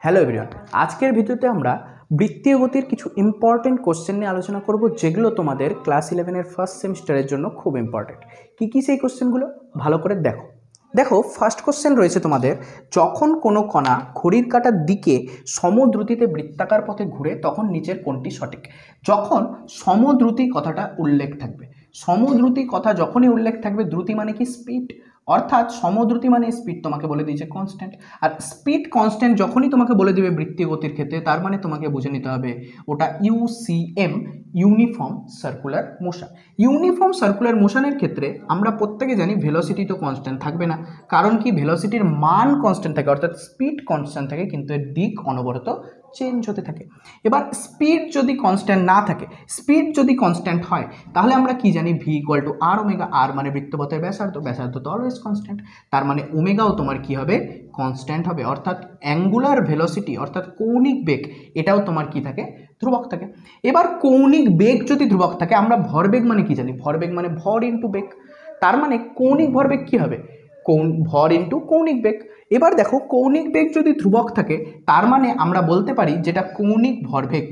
Hello everyone, আজকের ভিডিওতে আমরা বৃত্তীয় গতির কিছু ইম্পর্টেন্ট কোশ্চেন নিয়ে আলোচনা করব, যেগুলো তোমাদের ক্লাস 11-এর ফার্স্ট সেমিস্টারের জন্য খুব ইম্পর্টেন্ট। কী সেই কোশ্চেনগুলো ভালো করে দেখো। ফার্স্ট কোশ্চেন রয়েছে তোমাদের, যখন কোনো কণা ঘড়ির কাঁটার দিকে সমদ্রুতিতে বৃত্তাকার পথে ঘুরে তখন নিচের কোনটি সঠিক। যখন সমদ্রুতি কথাটা উল্লেখ থাকবে, সমদ্রুতি কথা যখনই উল্লেখ থাকবে, দ্রুতি মানে কি স্পিড, অর্থাৎ সমদ্রুতি মানে স্পিড তোমাকে বলে দিয়েছে কনস্ট্যান্ট। আর স্পিড কনস্ট্যান্ট যখনই তোমাকে বলে দেবে বৃত্তীয় গতির ক্ষেত্রে, তার মানে তোমাকে বুঝে নিতে হবে ওটা UCM, uniform circular motion. Uniform circular মোশনের ক্ষেত্রে আমরা প্রত্যেকে জানি ভেলোসিটি তো কনস্ট্যান্ট থাকবে না, কারণ কি ভেলোসিটির মান কনস্ট্যান্ট থাকে, অর্থাৎ স্পিড কনস্ট্যান্ট থাকে, কিন্তু এর দিক অনবরত চেঞ্জ হতে থাকে। এবার স্পিড যদি কনস্ট্যান্ট না থাকে, স্পিড যদি কনস্ট্যান্ট হয়, তাহলে আমরা কি জানি V equal to R omega. R মানে বৃত্তপথের ব্যাসার্ধ, ব্যাসার্ধ তো অলওয়েজ কনস্ট্যান্ট, তার মানে ওমেগাও তোমার কি হবে, কনস্ট্যান্ট হবে। অর্থাৎ অ্যাঙ্গুলার ভেলোসিটি অর্থাৎ কৌণিক বেগ, এটাও তোমার কি থাকে, ধ্রুবক থাকে। এবার কৌণিক বেগ যদি ধ্রুবক থাকে, আমরা ভরবেগ মানে কি জানি, ভরবেগ মানে ভর ইন্টু বেগ, তার মানে কৌণিক ভরবেগ কি হবে, ভর ইন্টু কৌণিক বেগ। এবার দেখো, কৌণিক বেগ যদি ধ্রুবক থাকে, তার মানে আমরা বলতে পারি যেটা কৌণিক ভরবেগ,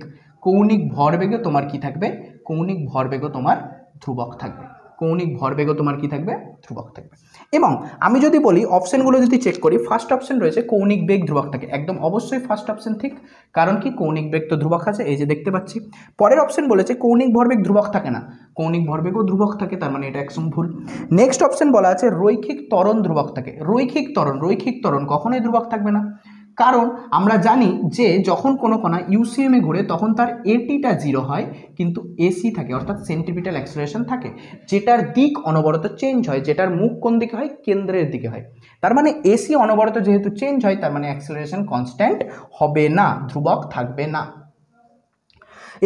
কৌণিক ভরবেগও তোমার কি থাকবে, কৌণিক ভরবেগও তোমার ধ্রুবক থাকবে, কৌণিক ভরবেগও তোমার কি থাকবে, ধ্রুবক থাকবে। এবং আমি যদি বলি অপশনগুলো যদি চেক করি, ফার্স্ট অপশন রয়েছে কৌণিক বেগ ধ্রুবক থাকে, একদম অবশ্যই ফার্স্ট অপশন ঠিক, কারণ কি কৌণিক বেগ তো ধ্রুবক আছে, এই যে দেখতে পাচ্ছি। পরের অপশন বলেছে কৌণিক ভরবেগ ধ্রুবক থাকে না, কৌণিক ভরবেগও ধ্রুবক থাকে, তার মানে এটা একদম ভুল। নেক্সট অপশন বলা আছে রৈখিক ত্বরণ ধ্রুবক থাকে, রৈখিক ত্বরণ কখনোই ধ্রুবক থাকবে না, কারণ আমরা জানি যে যখন কোনো কণা ইউসিএমে ঘুরে তখন তার এটিটা 0 হয়, কিন্তু এসি থাকে, অর্থাৎ সেন্ট্রিপিটাল অ্যাক্সেলারেশন থাকে, যেটার দিক অনবরত চেঞ্জ হয়, যেটার মুখ কোন দিকে হয়, কেন্দ্রের দিকে হয়। তার মানে এসি অনবরত যেহেতু চেঞ্জ হয়, তার মানে অ্যাক্সেলারেশন কনস্ট্যান্ট হবে না, ধ্রুবক থাকবে না।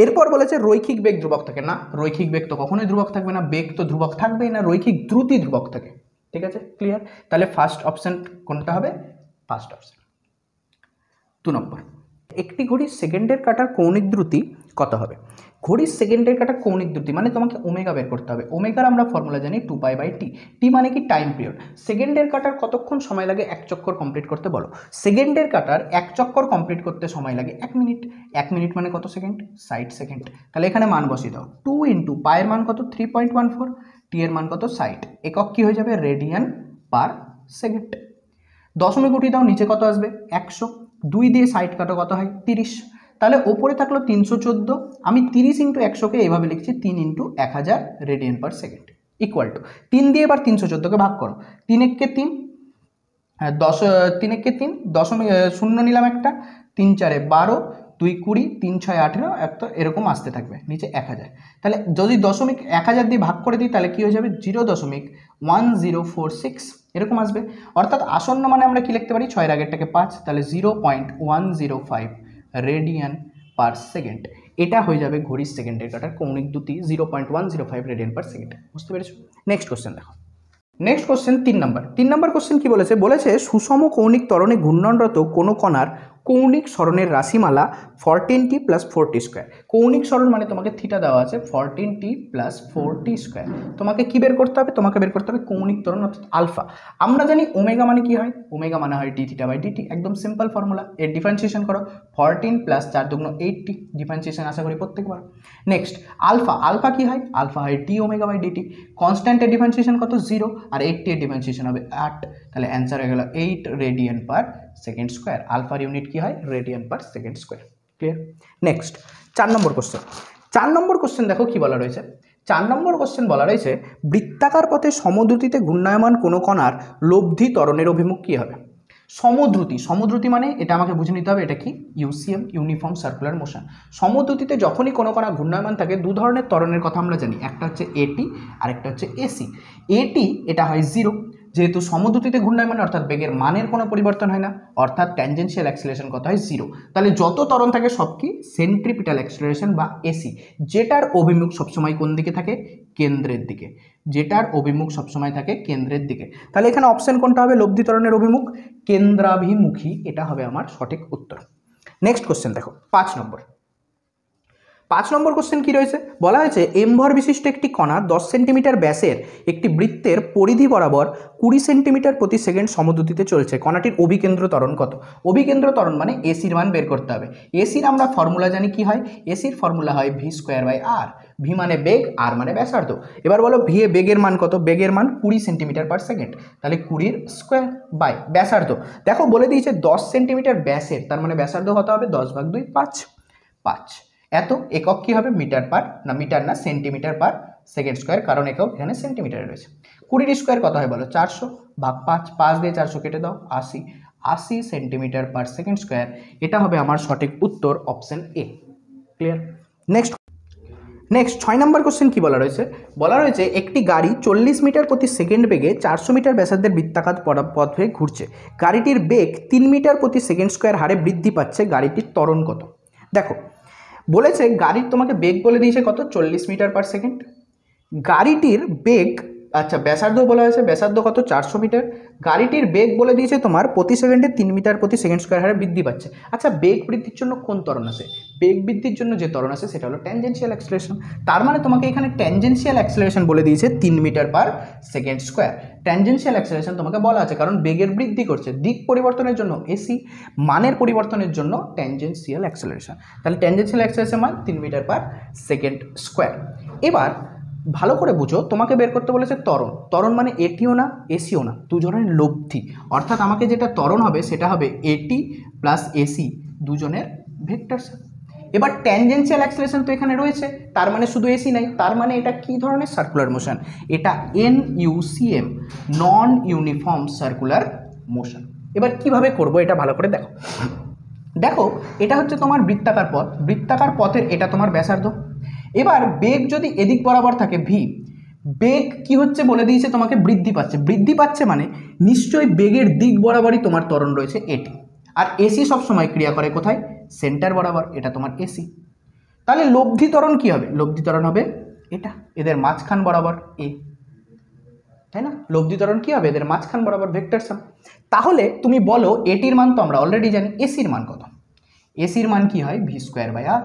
এরপর বলেছে রৈখিক বেগ ধ্রুবক থাকে না, রৈখিক বেগ তো কখনোই ধ্রুবক থাকবে না, বেগ তো ধ্রুবক থাকবেই না, রৈখিক দ্রুতি ধ্রুবক থাকে। ঠিক আছে, ক্লিয়ার? তাহলে ফার্স্ট অপশন কোনটা হবে, ফার্স্ট অপশন। 2 নম্বর, একটি ঘড়ির সেকেন্ডের কাঁটার কৌণিক দ্রুতি কত হবে। ঘড়ির সেকেন্ডের কাঁটার কৌণিক দ্রুতি মানে তোমাকে ওমেগা বের করতে হবে। ওমেগার আমরা ফর্মুলা জানি 2π/t, টি মানে কি টাইম পিরিয়ড। সেকেন্ডের কাঁটার কতক্ষণ সময় লাগে এক চক্কর কমপ্লিট করতে বলো। সেকেন্ডের কাঁটার এক চক্কর কমপ্লিট করতে সময় লাগে 1 মিনিট। 1 মিনিট মানে কত সেকেন্ড, 60 সেকেন্ড। তাহলে এখানে মান বসিয়ে দাও, 2 ইন্টু পায়ের মান কত 3.14, টি এর মান কত 60, একক কি হয়ে যাবে, রেডিয়ান পার সেকেন্ড। দশমিক উঠিয়ে দাও, নিচে কত আসবে 100, 2 দিয়ে 60 কাটো কত হয় 30, তাহলে ওপরে থাকলো 314, আমি 30 ইন্টু 100কে এইভাবে লিখছি 3 into 1000 radian per second equal to 3 দিয়ে এবার 314কে ভাগ করো, 3 একে 3, হ্যাঁ 3 একে 3, দশমিক শূন্য নিলাম একটা, 3 4 12, 2 20, 3 6 18, একটা এরকম আসতে থাকবে নিচে 1000। তাহলে যদি দশমিক 1000 দিয়ে ভাগ করে দিই, তাহলে কি হয়ে যাবে 0.1046 এরকম আসবে। অর্থাৎ আসন্ন মানে আমরা কি লিখতে পারি, 6 এর আগেরটাকে 5, তাহলে 0.105 রেডিয়ান পার সেকেন্ড, এটা হয়ে যাবে ঘড়ির সেকেন্ডের কাঁটার কৌণিক দ্রুতি, 0.105 রেডিয়ান পার সেকেন্ড। বুঝতে পেরেছো? নেক্সট কোশ্চেন দেখো, নেক্সট কোশ্চেন 3 নম্বর কোশ্চেন কি বলেছে, সুষম কৌণিক ত্বরণে ঘূর্ণনরত কোনো কণার কৌণিক সরণের রাশিমালা 14t + 4t স্কোয়ার। কৌণিক সরণ মানে তোমাকে থিটা দেওয়া আছে, 14t + 4t স্কোয়ার। তোমাকে কি বের করতে হবে, তোমাকে বের করতে হবে কৌণিক ত্বরণ অর্থাৎ আলফা। আমরা জানি ওমেগা মানে কি হয়, ওমেগা মানে হয় dθ/dt, একদম সিম্পল ফর্মুলা। এর ডিফারেন্সিয়েশন করো, 14 + 4 × 8t, ডিফারেন্সিয়েশন আশা করি প্রত্যেক বার। নেক্সট আলফা কি হয়, আলফা হয় dω/dt, কনস্ট্যান্টের ডিফারেন্সিয়েশন কত 0, আর 8t এর ডিফারেন্সিয়েশন হবে 8, তাহলে অ্যান্সার হয়ে গেল 8 রেডিয়ান পার সেকেন্ড স্কোয়ার। আলফার ইউনিট কি হয়, রেডিয়ান পার সেকেন্ড স্কোয়ার। ক্লিয়ার? নেক্সট 4 নম্বর কোশ্চেন। 4 নম্বর কোশ্চেন দেখো কি বলা রয়েছে, 4 নম্বর কোশ্চেন বলা রয়েছে বৃত্তাকার পথে সমদ্রুতিতে ঘূর্ণায়মান কোনো কণার লব্ধি ত্বরণের অভিমুখ কি হবে। সমদ্রুতি মানে এটা আমাকে বুঝে নিতে হবে, এটা কি, ইউসিএম, ইউনিফর্ম সার্কুলার মোশন। সমদ্রুতিতে যখনই কোনো কণা ঘূর্ণায়মান থাকে, দু ধরনের ত্বরণের কথা আমরা জানি, একটা হচ্ছে এটি আর একটা হচ্ছে এসি। এটি এটা হয় 0, যেহেতু সমদ্রুতিতে ঘূর্ণায়মান অর্থাৎ বেগের মানের কোনো পরিবর্তন হয় না, অর্থাৎ ট্যানজেনশিয়াল অ্যাক্সিলারেশন কত হয় 0। তাহলে যত ত্বরণ থাকে সব কি সেন্ট্রিপিটাল অ্যাক্সিলারেশন বা এসি, যেটার অভিমুখ সবসময় কোন দিকে থাকে, কেন্দ্রের দিকে, যেটার অভিমুখ সবসময় থাকে কেন্দ্রের দিকে। তাহলে এখানে অপশন কোনটা হবে, লব্ধি ত্বরণের অভিমুখ কেন্দ্রাভিমুখী, এটা হবে আমার সঠিক উত্তর। নেক্সট কোশ্চেন দেখো 5 নম্বর। 5 নম্বর কোশ্চেন কি রয়েছে, বলা হয়েছে এম ভর বিশিষ্ট একটি কণা 10 সেন্টিমিটার ব্যাসের একটি বৃত্তের পরিধি বরাবর 20 সেন্টিমিটার প্রতি সেকেন্ড সমদ্রুতিতে চলছে, কণাটির অভিকেন্দ্র ত্বরণ কত? অভিকেন্দ্র ত্বরণ মানে এসির মান বের করতে হবে। এসির আমরা ফর্মুলা জানি কি হয়, এসির ফর্মুলা হয় v²/r। ভি মানে বেগ, আর মানে ব্যাসার্ধ। এবার বলো ভি এ বেগের মান কত? বেগের মান 20 সেন্টিমিটার পার সেকেন্ড, তাহলে 20 স্কোয়ার বাই ব্যাসার্ধ। দেখো বলে দিয়েছে 10 সেন্টিমিটার ব্যাসের, তার মানে ব্যাসার্ধ কত হবে? 10/2 5 এত। একক কি হবে? মিটার না সেন্টিমিটার পার সেকেন্ড স্কোয়ার, কারণ একক এখানে সেন্টিমিটারে রয়েছে। 20 স্কোয়ার কত হয় বলো? 400 ভাগ 5 দিয়ে 400 কেটে দাও, 80 সেন্টিমিটার পার সেকেন্ড স্কোয়ার। এটা হবে আমার সঠিক উত্তর, option A. Clear? Next 6 number question কি বলা রয়েছে, বলা রয়েছে একটি গাড়ি 40 মিটার প্রতি সেকেন্ড বেগে 400 মিটার ব্যাসার্ধের বৃত্তাকার পথে ঘুরছে। গাড়িটির বেগ 3 মিটার প্রতি সেকেন্ড স্কোয়ার হারে বৃদ্ধি পাচ্ছে, গাড়িটির ত্বরণ কত? দেখো বলেছে গাড়ির তোমাকে বেগ বলে দিয়েছে কত? 40 মিটার পার সেকেন্ড। গাড়িটির বেগ, আচ্ছা ব্যাসার্ধ বলা হয়েছে, ব্যাসার্ধ কত? 400 মিটার। গাড়িটির বেগ বলে দিয়েছে তোমার প্রতি সেকেন্ডে 3 মিটার প্রতি সেকেন্ড স্কোয়ার হারে বৃদ্ধি পাচ্ছে। আচ্ছা বেগ বৃদ্ধির জন্য কোন ত্বরণ আছে? বেগ বৃদ্ধির জন্য যে ত্বরণ আছে সেটা হলো ট্যানজেনশিয়াল অ্যাক্সেলারেশন। তার মানে তোমাকে এখানে ট্যানজেনশিয়াল অ্যাক্সেলারেশন বলে দিয়েছে 3 metre per second square. Tangential acceleration তোমাকে বলা আছে কারণ বেগের বৃদ্ধি করছে, দিক পরিবর্তনের জন্য এসি, মানের পরিবর্তনের জন্য ট্যানজেনশিয়াল অ্যাক্সেলারেশন। তাহলে ট্যানজেনশিয়াল অ্যাক্সেলারেশন মান 3 মিটার পার সেকেন্ড স্কোয়ার। এবার ভালো করে বুঝো, তোমাকে বের করতে বলেছে ত্বরণ মানে এটিও না এসিও না, দুজনের লব্ধি। অর্থাৎ আমাকে যেটা ত্বরণ হবে সেটা হবে এটি প্লাস এসি, দুজনের ভেক্টর। এবার ট্যানজেনশিয়াল অ্যাক্সেলারেশন তো এখানে রয়েছে, তার মানে শুধু এসি নাই, তার মানে এটা কি ধরনের সার্কুলার মোশন? এটা NUCM, non uniform circular motion. এবার কিভাবে করব এটা ভালো করে দেখো। দেখো এটা হচ্ছে তোমার বৃত্তাকার পথ, বৃত্তাকার পথের এটা তোমার ব্যাসার্ধ। এবার বেগ যদি এদিক বরাবর থাকে ভি, বেগ কি হচ্ছে বলে দিয়েছে তোমাকে? বৃদ্ধি পাচ্ছে মানে নিশ্চয়ই বেগের দিক বরাবরই তোমার ত্বরণ রয়েছে এটি। আর এসি সবসময় ক্রিয়া করে কোথায়? সেন্টার বরাবর, এটা তোমার এসি। তাহলে লব্ধি ত্বরণ কি হবে? লব্ধি ত্বরণ হবে এটা, এদের মাঝখান বরাবর এ, তাই না? লব্ধি ত্বরণ কি হবে? এদের মাঝখান বরাবর ভেক্টর সাম। তাহলে তুমি বলো এটির মান তো আমরা অলরেডি জানি, এসির মান কত? এসির মান কি হয়? v²/r।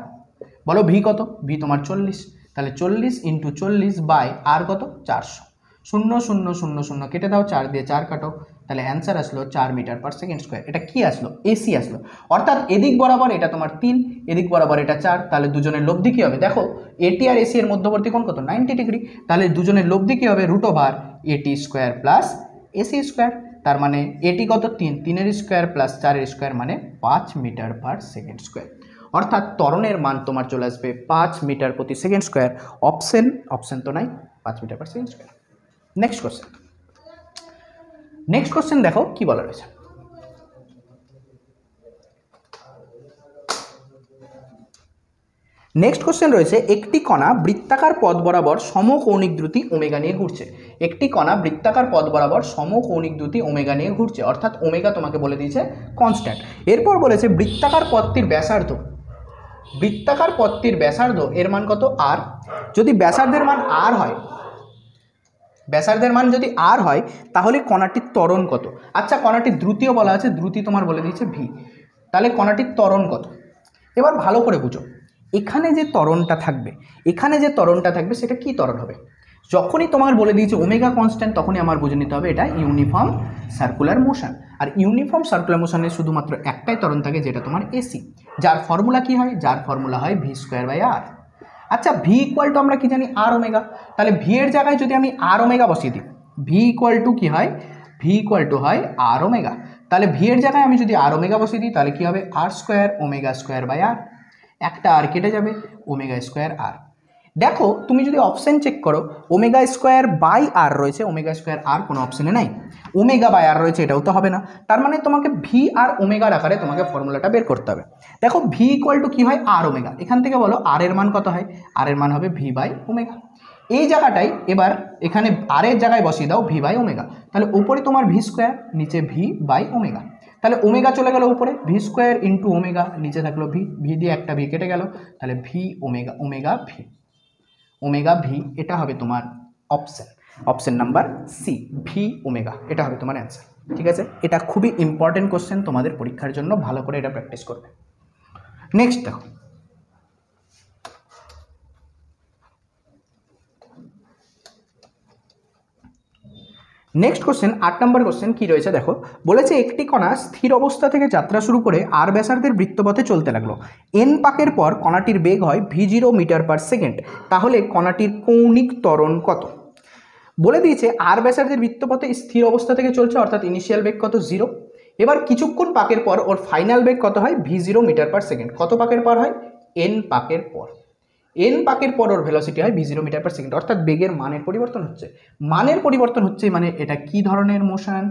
বলো ভি কত? ভি তোমার 40, তাহলে 40 × 40 বাই আর কত? 400। 0 0 0 0 কেটে দাও, 4 দিয়ে 4 কাটো, তাহলে অ্যান্সার আসলো 4 মিটার পার সেকেন্ড স্কোয়ার। এটা কি আসলো? এসি আসলো। অর্থাৎ এদিক বরাবর এটা তোমার 3, এদিক বরাবর এটা 4, তাহলে দুজনের লব্ধি কী হবে? দেখো এটি আর এসি এর মধ্যবর্তী কোণ কত? 90 ডিগ্রি। তাহলে দুজনের লব্ধি কী হবে? √AT² plus AC square. তার মানে এটি কত? 3, 3-এর স্কোয়ার প্লাস 4-এর স্কোয়ার মানে 5 মিটার পার সেকেন্ড স্কোয়ার। অর্থাৎ ত্বরণের মান তোমার চলে আসবে 5 মিটার প্রতি সেকেন্ড স্কোয়ার। অপশন তো নাই, 5 metre per second square. Next question দেখো কি বলা রয়েছে। নেক্সট কোশ্চেন রয়েছে একটি কণা বৃত্তাকার পথ বরাবর সমকৌণিক দ্রুতি ওমেগা নিয়ে ঘুরছে। একটি কণা বৃত্তাকার পথ বরাবর সমকৌণিক দ্রুতি ওমেগা নিয়ে ঘুরছে, অর্থাৎ ওমেগা তোমাকে বলে দিয়েছে কনস্ট্যান্ট। এরপর বলেছে বৃত্তাকার পথটির ব্যাসার্ধ, বৃত্তাকার পথটির ব্যাসার্ধ এর মান কত? আর। যদি ব্যাসার্ধের মান আর হয়, ব্যাসার্ধের মান যদি আর হয় তাহলে কণাটির ত্বরণ কত? আচ্ছা কণাটির দ্রুতিও বলা আছে, দ্রুতি তোমার বলে দিয়েছে ভি, তাহলে কণাটির ত্বরণ কত? এবার ভালো করে বুঝো, এখানে যে ত্বরণটা থাকবে সেটা কি ত্বরণ হবে? যখনই তোমার বলে দিয়েছে ওমেগা কনস্ট্যান্ট তখনই আমার বুঝে নিতে হবে এটা ইউনিফর্ম সার্কুলার মোশন। আর ইউনিফর্ম সার্কুলার মোশনে শুধুমাত্র একটাই ত্বরণ থাকে যেটা তোমার এসি, যার ফর্মুলা কি হয়? যার ফর্মুলা হয় v²/r। আচ্ছা ভি ইকুয়াল টু আমরা কি জানি? আর ওমেগা। তাহলে ভি এর জায়গায় যদি আমি আর ওমেগা বসিয়ে দিই, ভি ইকুয়াল টু কি হয়? ভি ইকুয়াল টু হয় আর ওমেগা। তাহলে ভি এর জায়গায় আমি যদি আর ওমেগা বসিয়ে দিই তাহলে কি হবে? r²ω²/r, একটা আর কেটে যাবে, ω²r। দেখো তুমি যদি অপশন চেক করো ω²/r রয়েছে, ω²r কোনো অপশনে নাই, ω/r রয়েছে, এটাও তো হবে না। তার মানে তোমাকে ভি আর ওমেগার আকারে তোমাকে ফর্মুলাটা বের করতে হবে। দেখো ভি ইকুয়াল টু কী হয়? আর ওমেগা। এখান থেকে বলো আর এর মান কত হয়? আর এর মান হবে v/ω। এই জায়গাটাই এবার এখানে আর এর জায়গায় বসিয়ে দাও v/ω, তাহলে উপরে তোমার v², নিচে v/ω। তাহলে ওমেগা চলে গেল উপরে, v² × ω, নিচে থাকলো ভি দিয়ে একটা ভি কেটে গেল, তাহলে ওমেগা ভি। এটা হবে তোমার অপশন নাম্বার সি, v/ω। এটা হবে তোমার অ্যান্সার। ঠিক আছে, এটা খুবই ইম্পর্টেন্ট কোশ্চেন তোমাদের পরীক্ষার জন্য, ভালো করে এটা প্র্যাকটিস করবে। নেক্সট দেখো নেক্সট কোশ্চেন 8 নম্বর কোশ্চেন কি রয়েছে দেখো, বলেছে একটি কণা স্থির অবস্থা থেকে যাত্রা শুরু করে আর ব্যাসার্ধের বৃত্তপথে চলতে লাগলো। এন পাকের পর কণাটির বেগ হয় v0 মিটার পার সেকেন্ড, তাহলে কণাটির কৌণিক ত্বরণ কত? বলে দিয়েছে আর ব্যাসার্ধের বৃত্তপথে স্থির অবস্থা থেকে চলছে, অর্থাৎ ইনিশিয়াল বেগ কত 0। এবার কিছুক্ষণ পাকের পর ওর ফাইনাল বেগ কত হয় v0 মিটার পার সেকেন্ড। কত পাকের পর হয়? n পাকের পর। n পাকের পর ওর ভেলোসিটি হয় v0 মিটার পার সেকেন্ড, অর্থাৎ বেগের মানের পরিবর্তন হচ্ছে। মানের পরিবর্তন হচ্ছে মানে এটা কি ধরনের মোশন?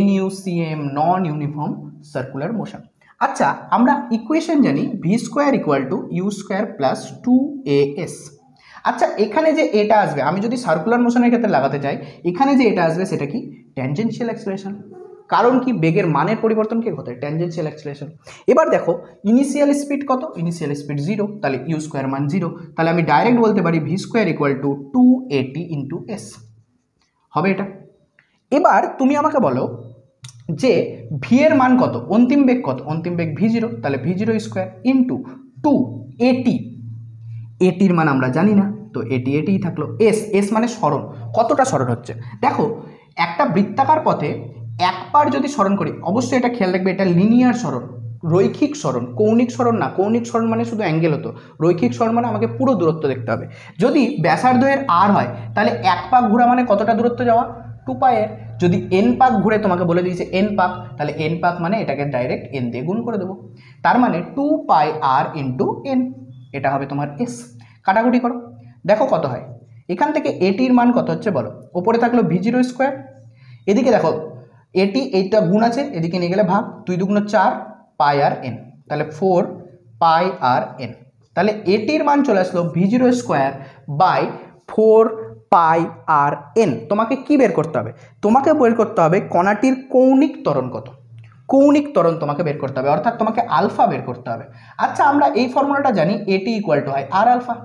NUCM, non uniform circular motion. আচ্ছা, আমরা ইকুয়েশন জানি v square equal to u square plus 2as। আচ্ছা, এখানে যে এটা আসবে, আমি যদি সার্কুলার মোশনের ক্ষেত্রে লাগাতে চাই, এখানে যে এটা আসবে সেটা কি? Tangential acceleration. কারণ কি? বেগের মানের পরিবর্তন কে হতে? Tangential acceleration. এবার দেখো ইনিশিয়াল স্পিড কত? ইনিশিয়াল স্পিড 0, তাহলে ইউ স্কোয়ার মান 0, তাহলে আমি ডাইরেক্ট বলতে পারি v square equal two 280 into S হবে এটা। এবার তুমি আমাকে বলো যে ভি এর মান কত? অন্তিম বেগ কত? অন্তিম বেগ v0, তাহলে v0 স্কোয়ার ইন্টু 280। এটির মান আমরা জানি না, তো এটিই থাকলো। এস মানে সরণ, কতটা সরণ হচ্ছে। দেখো একটা বৃত্তাকার পথে একবার যদি সরণ করি, অবশ্যই এটা খেয়াল রাখবে, এটা লিনিয়ার সরণ, রৈখিক সরণ, কৌণিক সরণ না। কৌণিক সরণ মানে শুধু অ্যাঙ্গেল হতো, রৈখিক সরণ মানে আমাকে পুরো দূরত্ব দেখতে হবে। যদি ব্যাসার্ধ এর আর হয়, তাহলে এক পাক ঘোরা মানে কতটা দূরত্ব যাওয়া? 2 পায়ের। যদি এন পাক ঘুরে তোমাকে বলে দিয়েছে এন পাক, তাহলে এন পাক মানে এটাকে ডাইরেক্ট এন দিয়ে গুণ করে দেবো, তার মানে 2 পাই আর ইন্টু এন, এটা হবে তোমার এস। কাটাকুটি করো, দেখো কত হয়। এখান থেকে এটির মান কত হচ্ছে বলো? ওপরে থাকলো v0 স্কোয়ার, এদিকে দেখো এটি এইটা গুণ আছে, এদিকে নিয়ে গেলে ভাগ, 2 দুগুণ 4 পাই আর এন, তাহলে 4 পাই আর এন। তাহলে এটির মান চলে আসলো v0 square by 4 pi R n. তোমাকে কি বের করতে হবে? তোমাকে বের করতে হবে কণাটির কৌণিক ত্বরণ কত। কৌণিক ত্বরণ তোমাকে বের করতে হবে, অর্থাৎ তোমাকে আলফা বের করতে হবে। আচ্ছা, আমরা এই ফর্মুলাটা জানি, এটি ইকুয়াল টু হয় আর আলফা,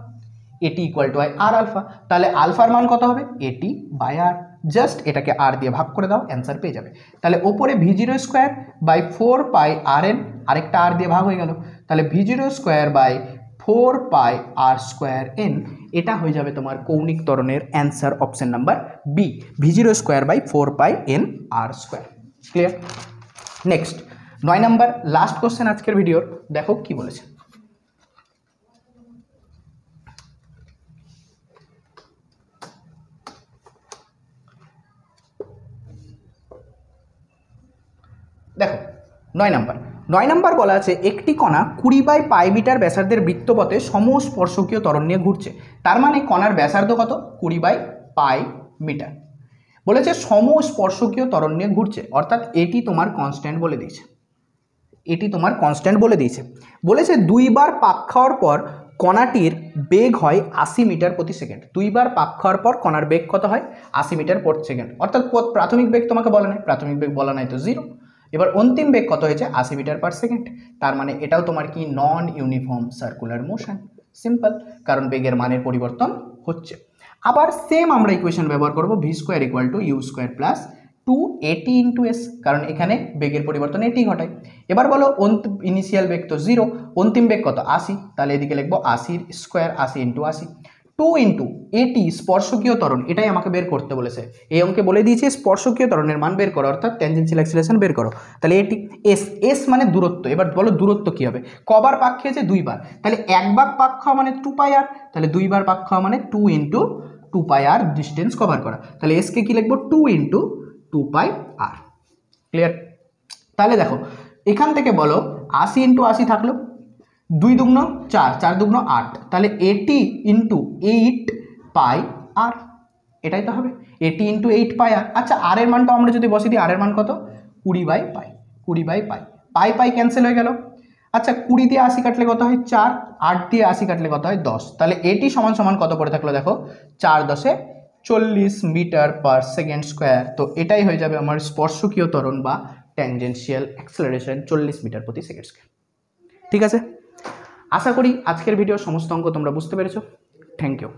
এটি ইকুয়াল টু হয় আর আলফা। তাহলে আলফার মান কত হবে? এটি বাই আর। জাস্ট এটাকে আর দিয়ে ভাগ করে দাও, অ্যান্সার পেয়ে যাবে। তাহলে ওপরে v0 square by 4 pi R N, আরেকটা আর দিয়ে ভাগ হয়ে গেল, তাহলে v0 square by 4 pi R square N, এটা হয়ে যাবে তোমার কৌণিক ত্বরণের answer, option number B, v0 square by 4 pi N R square. Clear? Next 9 number last question আজকের ভিডিওর, দেখো কি বলেছে। দেখো 9 নাম্বার বলা আছে একটি কণা 20 বাই পাই মিটার ব্যাসার্ধের বৃত্তপথে সমস্পর্শকীয় ত্বরণ নিয়ে ঘুরছে। তার মানে কণার ব্যাসার্ধ কত? 20 বাই পাই মিটার। বলেছে সমস্পর্শকীয় ত্বরণ নিয়ে ঘুরছে, অর্থাৎ এটি তোমার কনস্ট্যান্ট বলে দিয়েছে, এটি তোমার কনস্ট্যান্ট বলে দিয়েছে। বলেছে 2 বার পাক খাওয়ার পর কণাটির বেগ হয় 80 মিটার প্রতি সেকেন্ড। 2 বার পাক খাওয়ার পর কণার বেগ কত হয়? 80 মিটার প্রতি সেকেন্ড, অর্থাৎ প্রাথমিক বেগ তোমাকে বলা নাই, প্রাথমিক বেগ বলা নাই তো 0। এবার অন্তিম বেগ কত হয়েছে? 80 মিটার পার সেকেন্ড। তার মানে এটাও তোমার কি? নন ইউনিফর্ম সার্কুলার মোশন। সিম্পল, কারণ বেগের মানের পরিবর্তন হচ্ছে। আবার সেম আমরা ইকুয়েশন ব্যবহার করব, v square equal to u square plus 280 into s, কারণ এখানে বেগের পরিবর্তন এটি ঘটায়। এবার বলো ইনিশিয়াল বেগ তো 0, অন্তিম বেগ কত? 80, তাহলে এদিকে লিখবো 80 স্কোয়ার, 80 ইন্টু 80, 2 ইন্টু এটি স্পর্শকীয় ত্বরণ, এটাই আমাকে বের করতে বলেছে। এই অঙ্কে বলে দিয়েছে স্পর্শকীয় ত্বরণের মান বের করো, অর্থাৎ ট্যানজেনশিয়াল অ্যাক্সিলারেশন বের করো। তাহলে এটি এস মানে দূরত্ব। এবার বলো দূরত্ব কি হবে? কবার পাক খেয়েছে? 2 বার, তাহলে একবার পাক খাওয়া মানে 2 পাই আর, তাহলে 2 বার পাক খাওয়া মানে 2 ইন্টু 2 পাই আর ডিস্টেন্স কভার করা, তাহলে এসকে কি লিখবো? 2 ইন্টু 2 পাই আর। ক্লিয়ার? তাহলে দেখো এখান থেকে বলো 80 ইন্টু 80 থাকলো, 2 দুগুণ 4, 4 দুগুণ 8, তাহলে 80 ইন্টু 8 পাই আর, এটাই তো হবে 80 ইন্টু 8 পাই আর। আচ্ছা, আর এর মানটা আমরা যদি বসে দিই, আর এর মান কত? 20 by pi, 20 by pi, pi pi cancel হয়ে গেল। আচ্ছা, 20 দিয়ে 80 কাটলে কত হয়? 4, 8 দিয়ে 80 কাটলে কত হয়? 10, তাহলে এটি সমান সমান কত পড়ে থাকলো? দেখো 4 10 40 মিটার পার সেকেন্ড স্কোয়ার। তো এটাই হয়ে যাবে আমার স্পর্শকীয় ত্বরণ বা ট্যানজেনশিয়াল অ্যাক্সিলারেশন, 40 মিটার প্রতি সেকেন্ড স্কোয়ার। ঠিক আছে, আশা করি আজকের ভিডিওর সমস্ত অঙ্ক তোমরা বুঝতে পেরেছো। Thank you.